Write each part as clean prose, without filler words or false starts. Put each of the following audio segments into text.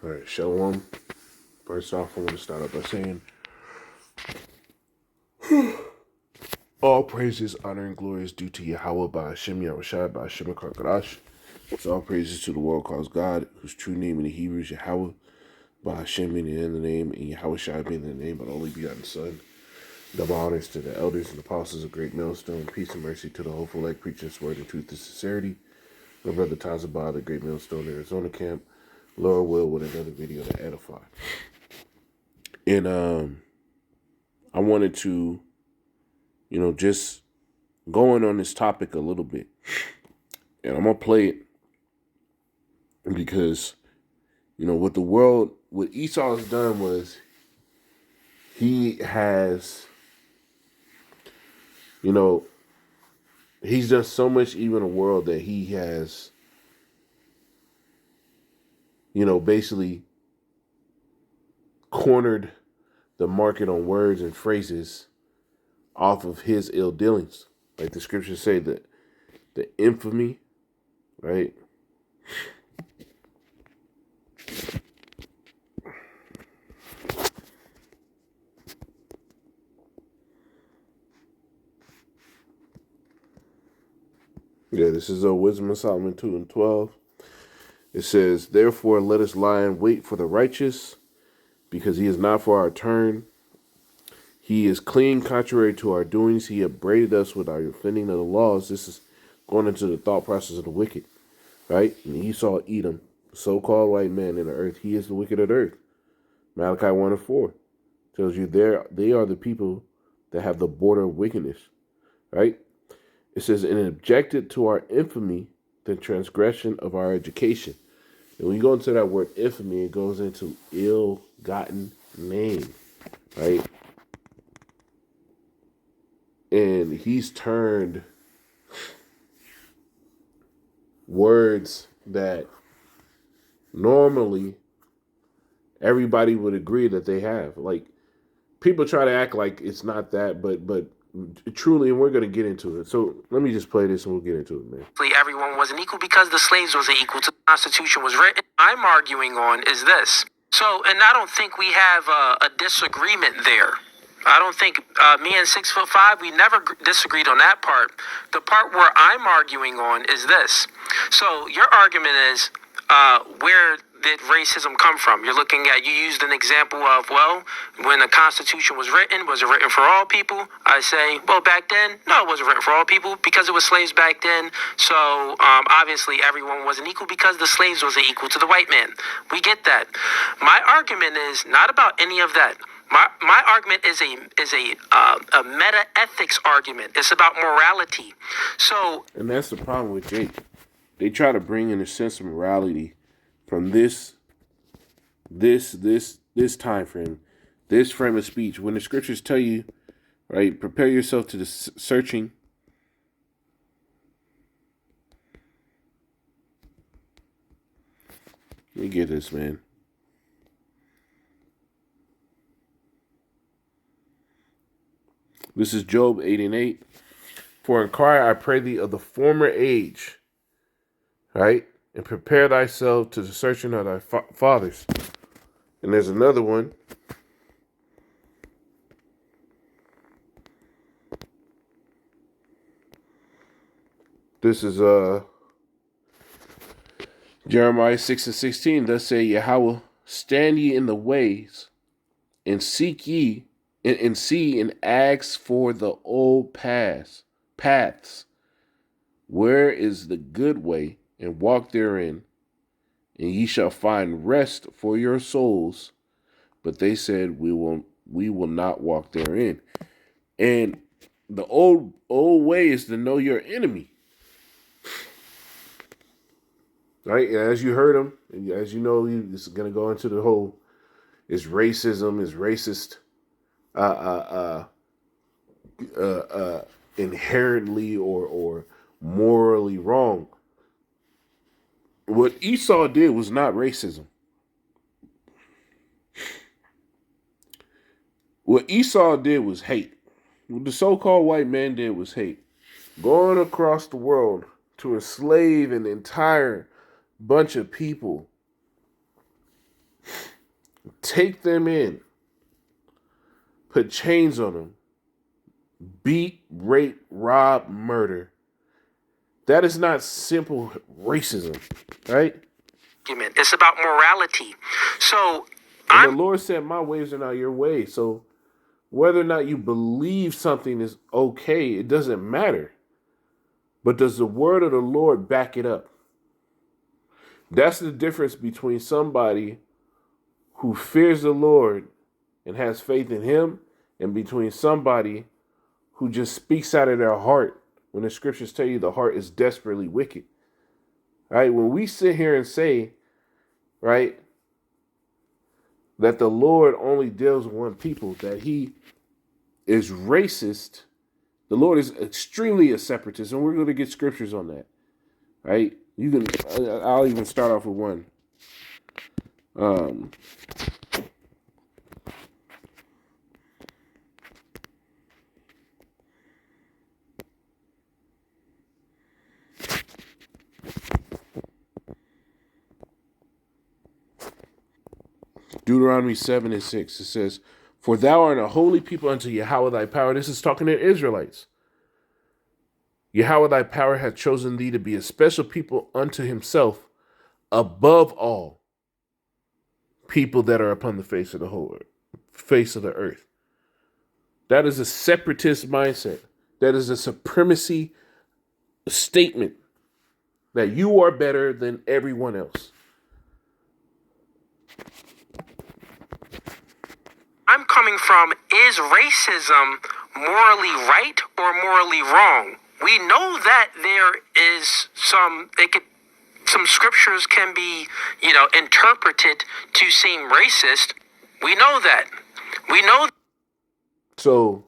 All right, shalom. First off, I want to start off by saying all praises, honor, and glory is due to Yahweh by Hashem Yahushai by Hashem HaKadosh. It's all praises to the world calls God, whose true name in the Hebrew is Yahweh, by Hashem being in the name, and Yahushai being in the name, but only begotten Son. Double honors to the elders and apostles of Great Millstone. Peace and mercy to the hopeful elect preaching this word in truth and sincerity. My brother Tazabah, the Great Millstone Arizona camp. Lord will with another video to edify. And I wanted to, just going on this topic a little bit. And I'm going to play it because, what Esau has done was he has, he's done so much evil in the world that he has, basically cornered the market on words and phrases off of his ill dealings. Like the scriptures say, that the infamy, right? Yeah, this is Wisdom of Solomon 2:12. It says, "Therefore let us lie in wait for the righteous, because he is not for our turn. He is clean contrary to our doings. He upbraided us with our offending of the laws." This is going into the thought process of the wicked, right? And Esau, Edom, so-called white man in the earth. He is the wicked of the earth. Malachi 1:4 tells you they are the people that have the border of wickedness, right? It says, "And objected to our infamy, the transgression of our education." And when you go into that word infamy, it goes into ill-gotten name, right? And he's turned words that normally everybody would agree that they have. Like, people try to act like it's not that, but truly, and we're going to get into it. So let me just play this and we'll get into it, man. Everyone wasn't equal because the slaves wasn't equal to the Constitution was written. I'm arguing on is this. So, and I don't think we have a disagreement there. I don't think me and 6'5", we never disagreed on that part. The part where I'm arguing on is this. So your argument is where did racism come from? You're looking at, you used an example of, well, when the Constitution was it written for all people? I say, well, back then, no, it wasn't written for all people because it was slaves back then. So obviously everyone wasn't equal because the slaves wasn't equal to the white man. We get that. My argument is not about any of that. My argument is a meta ethics argument. It's about morality. So, and that's the problem with Jake. They try to bring in a sense of morality from this time frame, this frame of speech. When the scriptures tell you, right, prepare yourself to the searching. Let me get this, man. This is Job 8:8. "For inquire, I pray thee, of the former age," right? "And prepare thyself to the searching of thy fathers." And there's another one. This is Jeremiah 6:16. "Thus say Yahweh, stand ye in the ways, and seek ye, and see and ask for the old paths. Where is the good way, and walk therein, and ye shall find rest for your souls. But they said, we will not walk therein." And the old way is to know your enemy, right? And as you heard him, and as you know, this is going to go into the whole is racism, is racist, inherently or morally wrong. What Esau did was not racism. What Esau did was hate. What the so-called white man did was hate. Going across the world to enslave an entire bunch of people take them in, put chains on them, beat, rape, rob, murder. That is not simple racism, right? It's about morality. So And the I'm Lord said, my ways are not your ways. So whether or not you believe something is okay, it doesn't matter. But does the word of the Lord back it up? That's the difference between somebody who fears the Lord and has faith in him and between somebody who just speaks out of their heart when the scriptures tell you the heart is desperately wicked. Right? When we sit here and say, right, that the Lord only deals with one people, that he is racist, the Lord is extremely a separatist, and we're going to get scriptures on that. Right? You can. I'll even start off with one. Um, Deuteronomy 7 and 6. It says, "For thou art a holy people unto Yahweh thy power." This is talking to Israelites. "Yahweh thy power hath chosen thee to be a special people unto himself, above all people that are upon the face of the whole earth, face of the earth." That is a separatist mindset. That is a supremacy statement that you are better than everyone else. I'm coming from, is racism morally right or morally wrong? We know that there is some scriptures can be, interpreted to seem racist. We know that. We know. So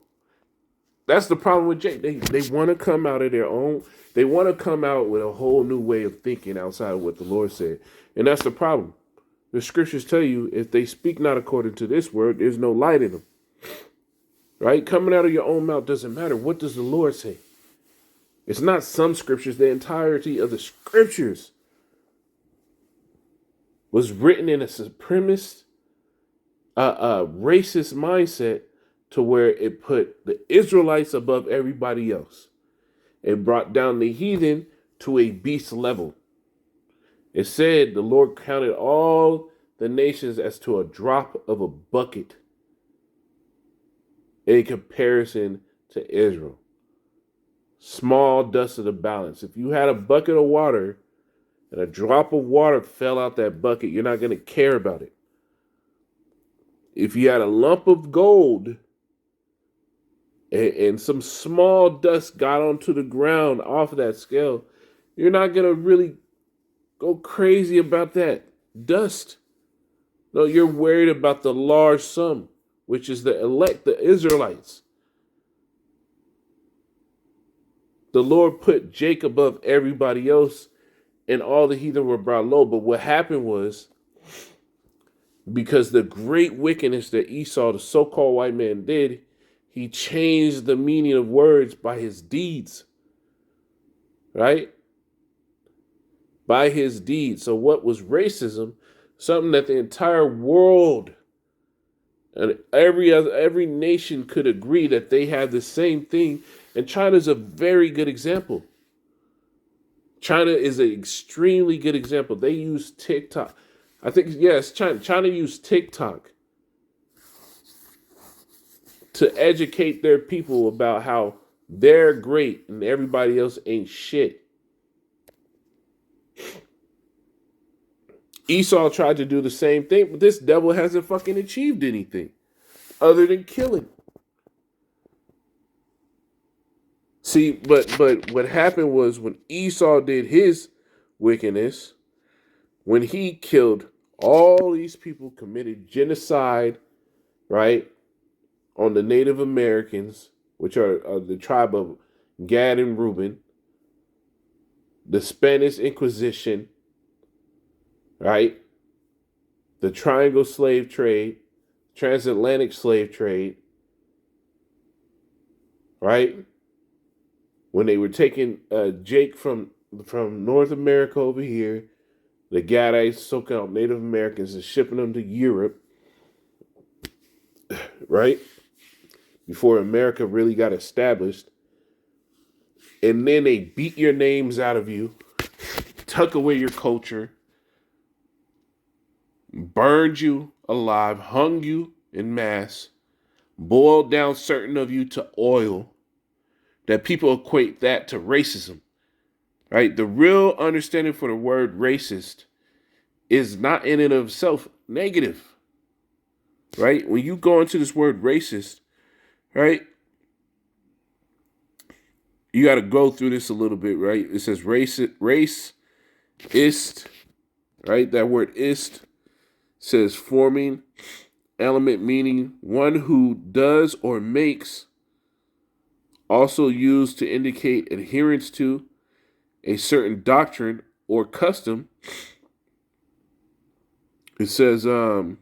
that's the problem with Jake. They want to come out of their own. They want to come out with a whole new way of thinking outside of what the Lord said, and that's the problem. The scriptures tell you if they speak not according to this word, there's no light in them. Right? Coming out of your own mouth doesn't matter. What does the Lord say? It's not some scriptures. The entirety of the scriptures was written in a supremacist, racist mindset to where it put the Israelites above everybody else. It brought down the heathen to a beast level. It said the Lord counted all the nations as to a drop of a bucket in comparison to Israel. Small dust of the balance. If you had a bucket of water and a drop of water fell out that bucket, you're not going to care about it. If you had a lump of gold and some small dust got onto the ground off of that scale, you're not going to really go crazy about that dust. No, you're worried about the large sum, which is the elect, the Israelites. The Lord put Jacob above everybody else, and all the heathen were brought low. But what happened was, because the great wickedness that Esau, the so-called white man, did, he changed the meaning of words by his deeds. Right? By his deeds. So what was racism? Something that the entire world and every nation could agree that they have the same thing. And China's a very good example. China is an extremely good example. They use TikTok. I think, yes, China used TikTok to educate their people about how they're great and everybody else ain't shit. Esau tried to do the same thing, but this devil hasn't fucking achieved anything other than killing. See, but what happened was when Esau did his wickedness, when he killed all these people, committed genocide, right, on the Native Americans, which are the tribe of Gad and Reuben, the Spanish Inquisition, right, the Triangle Slave Trade, Transatlantic Slave Trade, right, when they were taking Jake from North America over here, the Gadites, so-called Native Americans, and shipping them to Europe. right? Before America really got established. And then they beat your names out of you, took away your culture, burned you alive, hung you in mass, boiled down certain of you to oil, that people equate that to racism, right? The real understanding for the word racist is not in and of itself negative, right? When you go into this word racist, right, you got to go through this a little bit, right? It says ist, right? That word ist says forming element, meaning one who does or makes, also used to indicate adherence to a certain doctrine or custom. It says, where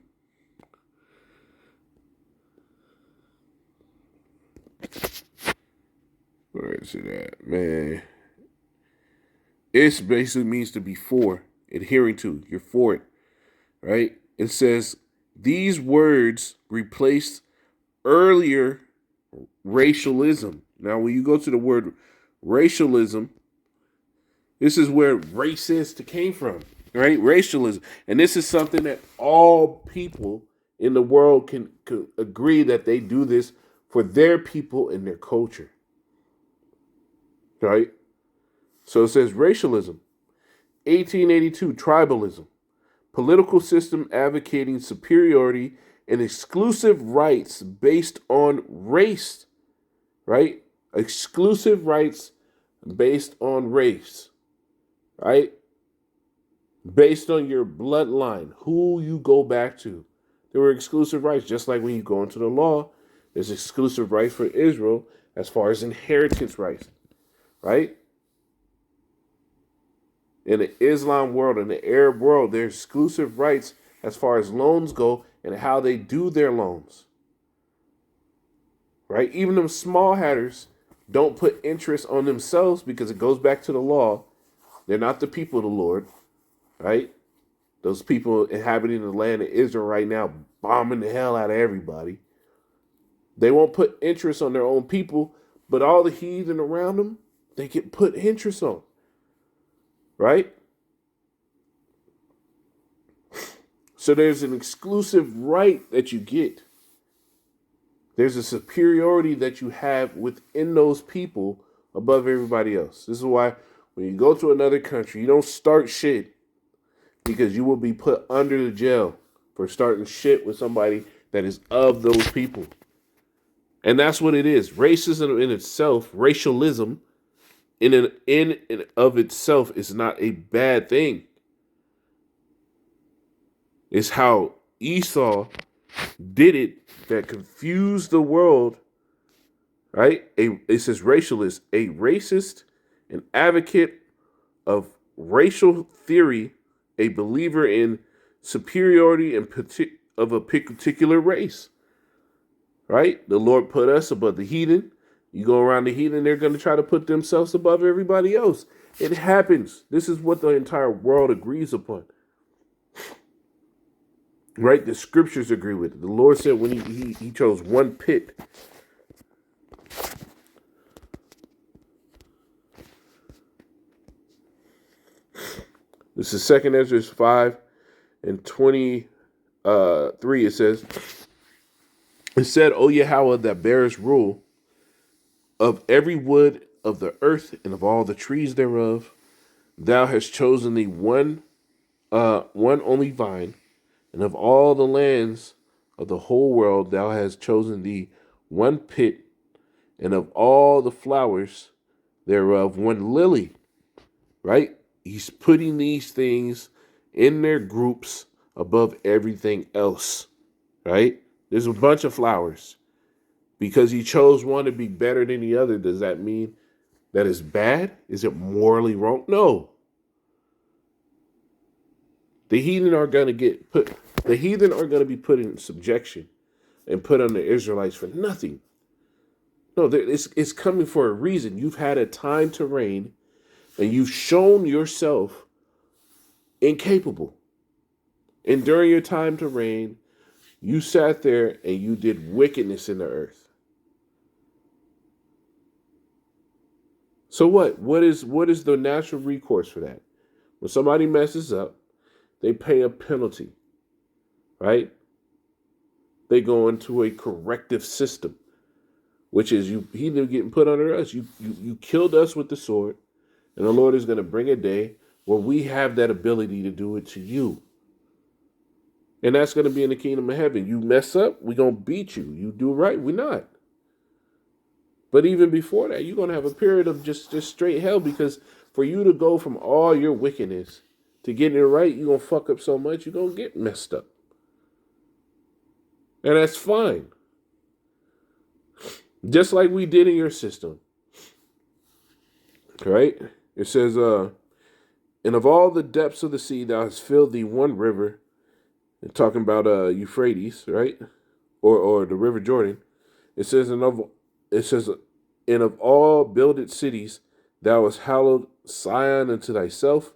is it at, man? It basically means to be for, adhering to. You're for it, right? It says these words replaced earlier racialism. Now, when you go to the word racialism, this is where racist came from, right? Racialism. And this is something that all people in the world can agree that they do this for their people and their culture, right? So it says racialism, 1882, tribalism, political system advocating superiority and exclusive rights based on race, right? Exclusive rights based on race, right? Based on your bloodline, who you go back to. There were exclusive rights, just like when you go into the law, there's exclusive rights for Israel as far as inheritance rights, right? In the Islam world, in the Arab world, there's exclusive rights as far as loans go and how they do their loans, right? Even them small hatters don't put interest on themselves because it goes back to the law. They're not the people of the Lord, right? Those people inhabiting the land of Israel right now, bombing the hell out of everybody. They won't put interest on their own people, but all the heathen around them, they get put interest on, right? So there's an exclusive right that you get. There's a superiority that you have within those people above everybody else. This is why when you go to another country, you don't start shit because you will be put under the jail for starting shit with somebody that is of those people. And that's what it is. Racism in itself, racialism in and of itself is not a bad thing. It's how Esau did it that confused the world, right? It says racialist, a racist, an advocate of racial theory, a believer in superiority and of a particular race, right? The Lord put us above the heathen. You go around the heathen, they're going to try to put themselves above everybody else. It happens. This is what the entire world agrees upon. Right? The scriptures agree with it. The Lord said when he chose one pit. This is 2 Ezra 5 and 23. It says, it said, O Yahweh, that bearest rule of every wood of the earth and of all the trees thereof, thou hast chosen thee one only vine, and of all the lands of the whole world thou hast chosen thee one pit, and of all the flowers thereof one lily. Right? He's putting these things in their groups above everything else. Right? There's a bunch of flowers. Because he chose one to be better than the other, does that mean that is bad? Is it morally wrong? No. The heathen are going to be put in subjection and put on the Israelites for nothing. No, it's coming for a reason. You've had a time to reign, and you've shown yourself incapable. And during your time to reign, You sat there and you did wickedness in the earth. So what? What is the natural recourse for that? When somebody messes up, they pay a penalty, right? They go into a corrective system, which is you either getting put under us. You killed us with the sword, and the Lord is going to bring a day where we have that ability to do it to you. And that's going to be in the kingdom of heaven. You mess up, we're going to beat you. You do right, we're not. But even before that, you're going to have a period of just straight hell, because for you to go from all your wickedness to getting it right, you're going to fuck up so much, you're going to get messed up. And that's fine. Just like we did in your system. Right? It says, and of all the depths of the sea, thou hast filled thee one river. And talking about Euphrates, right? Or the River Jordan. It says, and of all builded cities, thou hast hallowed Sion unto thyself.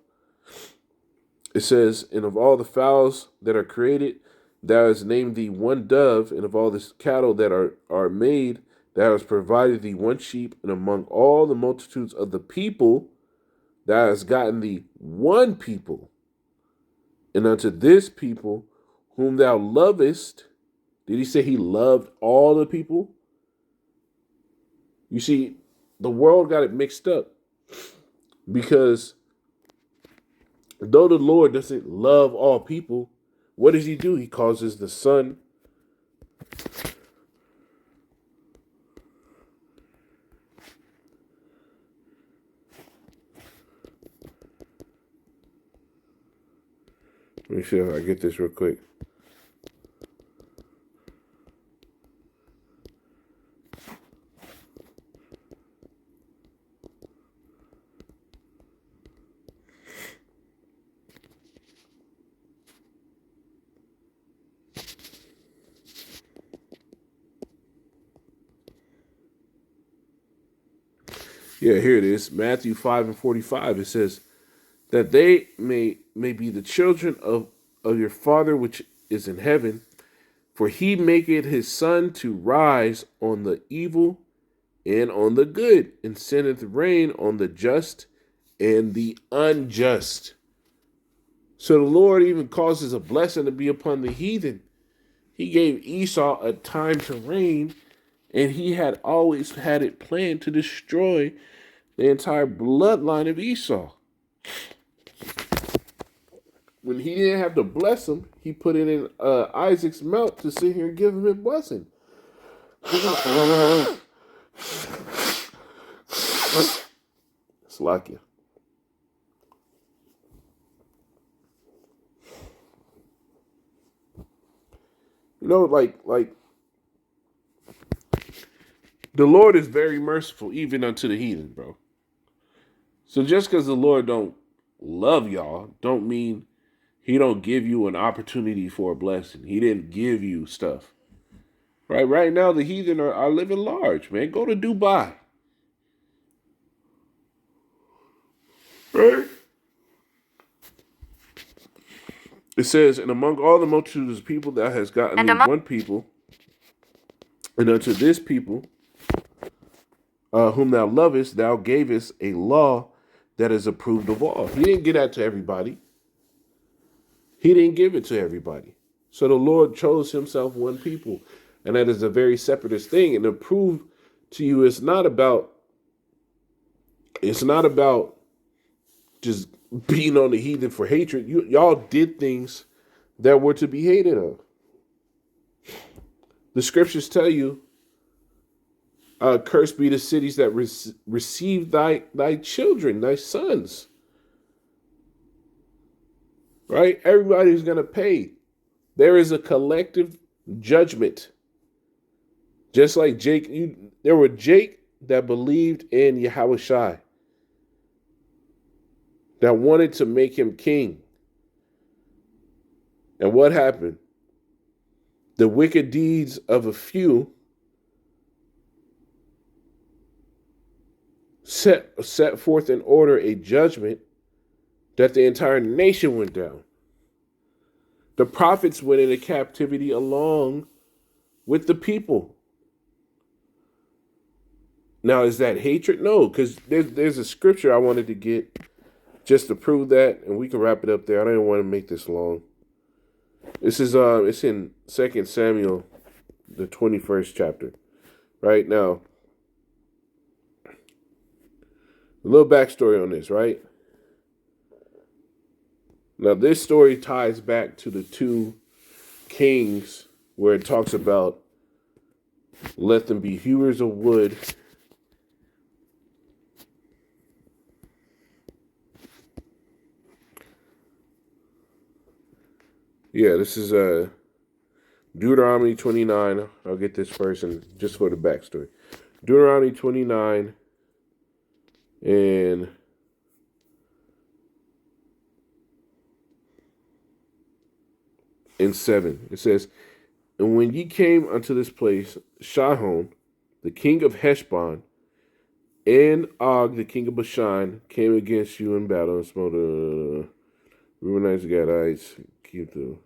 It says, and of all the fowls that are created, thou hast named thee one dove, and of all the cattle that are made, thou hast provided thee one sheep, and among all the multitudes of the people, thou hast gotten thee one people, and unto this people whom thou lovest. Did he say he loved all the people? You see, the world got it mixed up, because though the Lord doesn't love all people, what does he do? He causes the sun. Let me see if I get this real quick. Yeah, here it is. Matthew 5:45. It says that they may be the children of your Father which is in heaven, for he maketh his sun to rise on the evil and on the good, and sendeth rain on the just and the unjust. So the Lord even causes a blessing to be upon the heathen. He gave Esau a time to reign, and he had always had it planned to destroy the entire bloodline of Esau. When he didn't have to bless him, he put it in Isaac's mouth to sit here and give him a blessing. It's like you. You know, like the Lord is very merciful even unto the heathen, bro. So just because the Lord don't love y'all, don't mean he don't give you an opportunity for a blessing. He didn't give you stuff. Right now the heathen are living large, man. Go to Dubai. Right? It says, and among all the multitudes of people thou hast gotten me one people, and unto this people whom thou lovest, thou gavest a law that is approved of all. He didn't give that to everybody. He didn't give it to everybody. So the Lord chose himself one people. And that is a very separatist thing. And to prove to you it's not about just being on the heathen for hatred. Y'all did things that were to be hated of. The scriptures tell you, cursed be the cities that receive thy children, thy sons. Right? Everybody's going to pay. There is a collective judgment. Just like Jake, there were Jake that believed in Yahushua, that wanted to make him king. And what happened? The wicked deeds of a few set forth in order a judgment that the entire nation went down. The prophets went into captivity along with the people. Now, is that hatred? No, because there's a scripture I wanted to get just to prove that, and we can wrap it up there. I don't want to make this long. This is it's in 2 Samuel, the 21st chapter. Right now, a little backstory on this, right? Now, this story ties back to the two kings where it talks about let them be hewers of wood. Yeah, this is Deuteronomy 29. I'll get this first and just for the backstory. Deuteronomy 29 and in 7. It says, and when ye came unto this place, Shihon, the king of Heshbon, and Og, the king of Bashan, came against you in battle and smote the Reubenites, Gadites, keep the...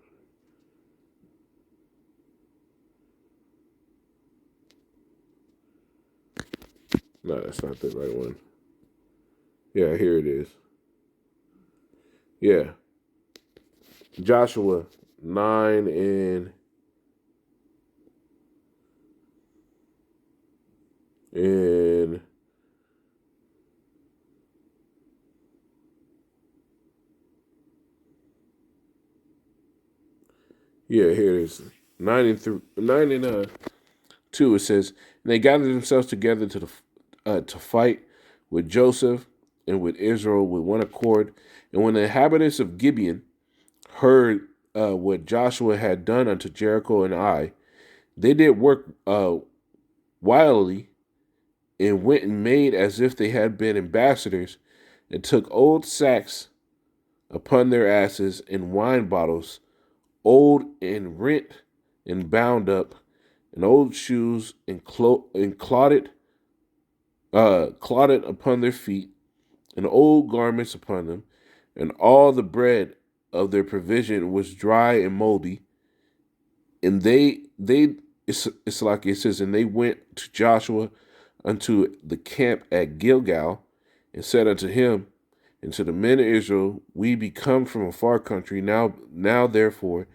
No, that's not the right one. Yeah, here it is. Yeah. Joshua 9 and yeah, here it is. 9 and 2. It says, and they gathered themselves together to fight with Joseph and with Israel with one accord. And when the inhabitants of Gibeon heard what Joshua had done unto Jericho and Ai, they did work wildly and went and made as if they had been ambassadors and took old sacks upon their asses and wine bottles, old and rent and bound up, and old shoes and clotted upon their feet, and old garments upon them, and all the bread of their provision was dry and moldy. And it's like it says, and they went to Joshua unto the camp at Gilgal, and said unto him and to the men of Israel, we be come from a far country, now therefore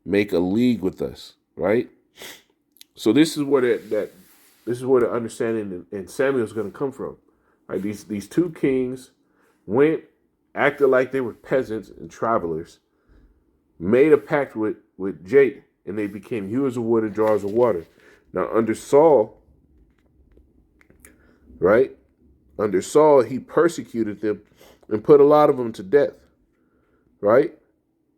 make a league with us. Right? So this is where this is where the understanding in Samuel is going to come from. Right? These two kings went, acted like they were peasants and travelers, made a pact with Jake, and they became hewers of wood and drawers of water. Now under Saul, right? Under Saul, he persecuted them and put a lot of them to death, right?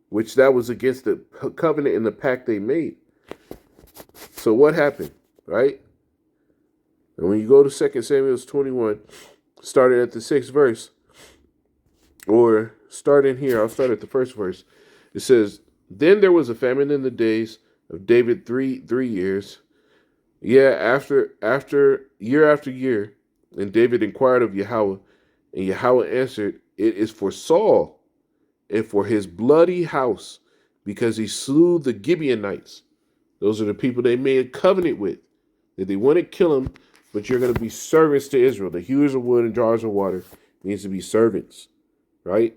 Which that was against the covenant and the pact they made. So what happened, right? And when you go to 2 Samuel 21, starting at the 6th verse, or starting here, I'll start at the first verse. It says, then there was a famine in the days of David three years. Yeah, after year, and David inquired of Yahweh, and Yahweh answered, it is for Saul and for his bloody house, because he slew the Gibeonites. Those are the people they made a covenant with, that they wouldn't kill him, but you're going to be servants to Israel. The hewers of wood and jars of water means to be servants, right?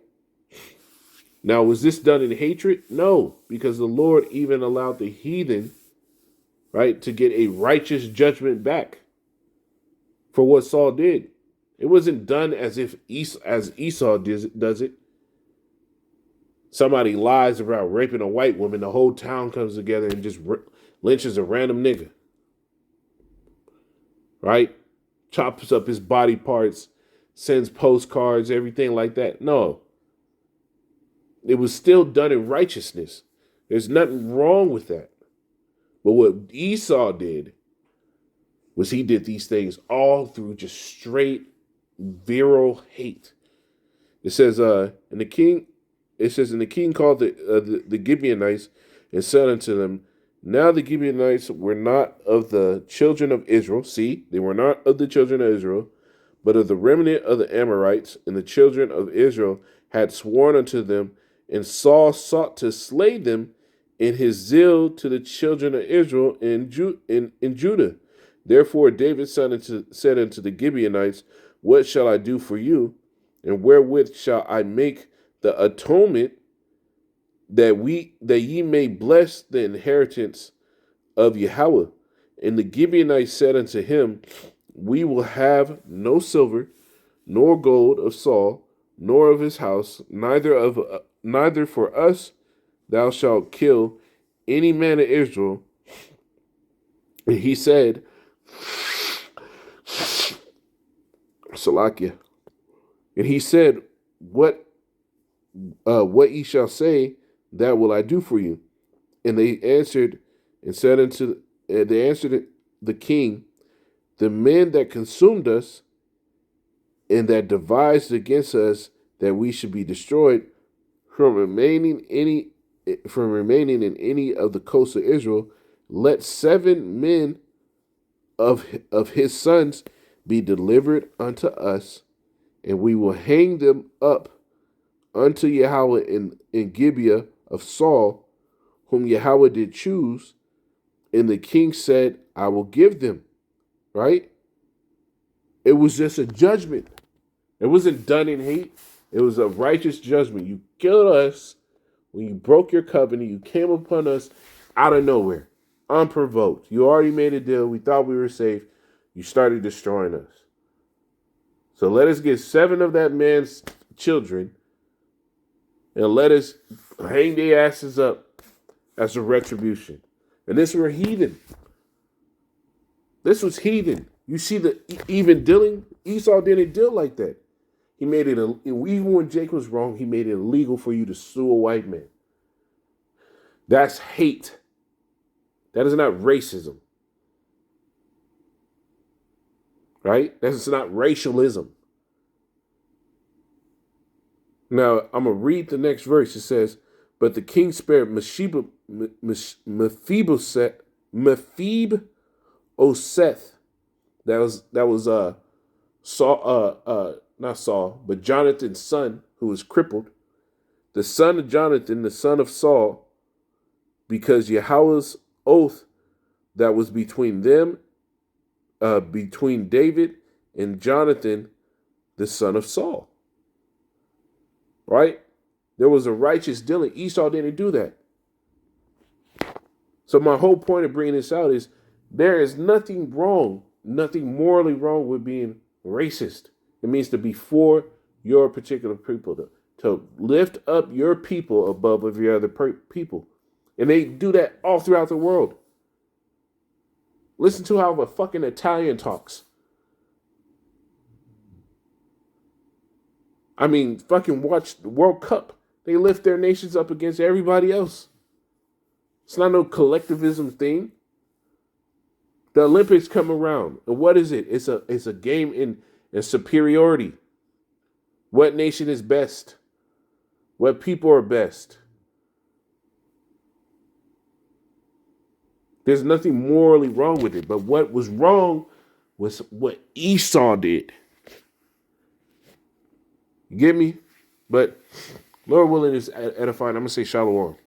Now, was this done in hatred? No, because the Lord even allowed the heathen, right, to get a righteous judgment back for what Saul did. It wasn't done as if Esau does it. Somebody lies about raping a white woman, the whole town comes together and just lynches a random nigga, right? Chops up his body parts, sends postcards, everything like that. No. It was still done in righteousness. There's nothing wrong with that. But what Esau did was he did these things all through just straight virile hate. It says, and the king called the Gibeonites and said unto them, now the Gibeonites were not of the children of Israel. See, they were not of the children of Israel, but of the remnant of the Amorites, and the children of Israel had sworn unto them, and Saul sought to slay them in his zeal to the children of Israel in Judah. Therefore David said unto the Gibeonites, what shall I do for you? And wherewith shall I make the atonement that ye may bless the inheritance of Yahweh? And the Gibeonites said unto him, we will have no silver, nor gold of Saul, nor of his house, neither for us thou shalt kill any man of Israel. And he said, Salakia. And he said, what ye shall say, that will I do for you. And they answered and said they answered the king, the men that consumed us and that devised against us that we should be destroyed from remaining in any of the coasts of Israel, let 7 men of his sons be delivered unto us, and we will hang them up unto Yahweh in Gibeah of Saul, whom Yahweh did choose. And the king said, I will give them. Right? It was just a judgment. It wasn't done in hate. It was a righteous judgment. You killed us when you broke your covenant. You came upon us out of nowhere, unprovoked. You already made a deal. We thought we were safe. You started destroying us. So let us get 7 of that man's children and let us hang their asses up as a retribution. And this were heathen. This was heathen. You see the even dealing? Esau didn't deal like that. He made it, even when Jacob was wrong, he made it illegal for you to sue a white man. That's hate. That is not racism. Right? That's not racialism. Now, I'm going to read the next verse. It says, but the king spared Mephibosheth. That was Saul, not Saul, but Jonathan's son, who was crippled. The son of Jonathan, the son of Saul, because Yahweh's oath that was between them, between David and Jonathan, the son of Saul. Right? There was a righteous dealing. Esau didn't do that. So my whole point of bringing this out is there is nothing wrong, nothing morally wrong with being racist. It means to be for your particular people, to lift up your people above every other people. And they do that all throughout the world. Listen to how a fucking Italian talks. I mean, fucking watch the World Cup. They lift their nations up against everybody else. It's not no collectivism thing. The Olympics come around, and what is it? It's a game in superiority. What nation is best? What people are best? There's nothing morally wrong with it, but what was wrong was what Esau did. You get me? But Lord willing is edifying. I'm going to say shalom.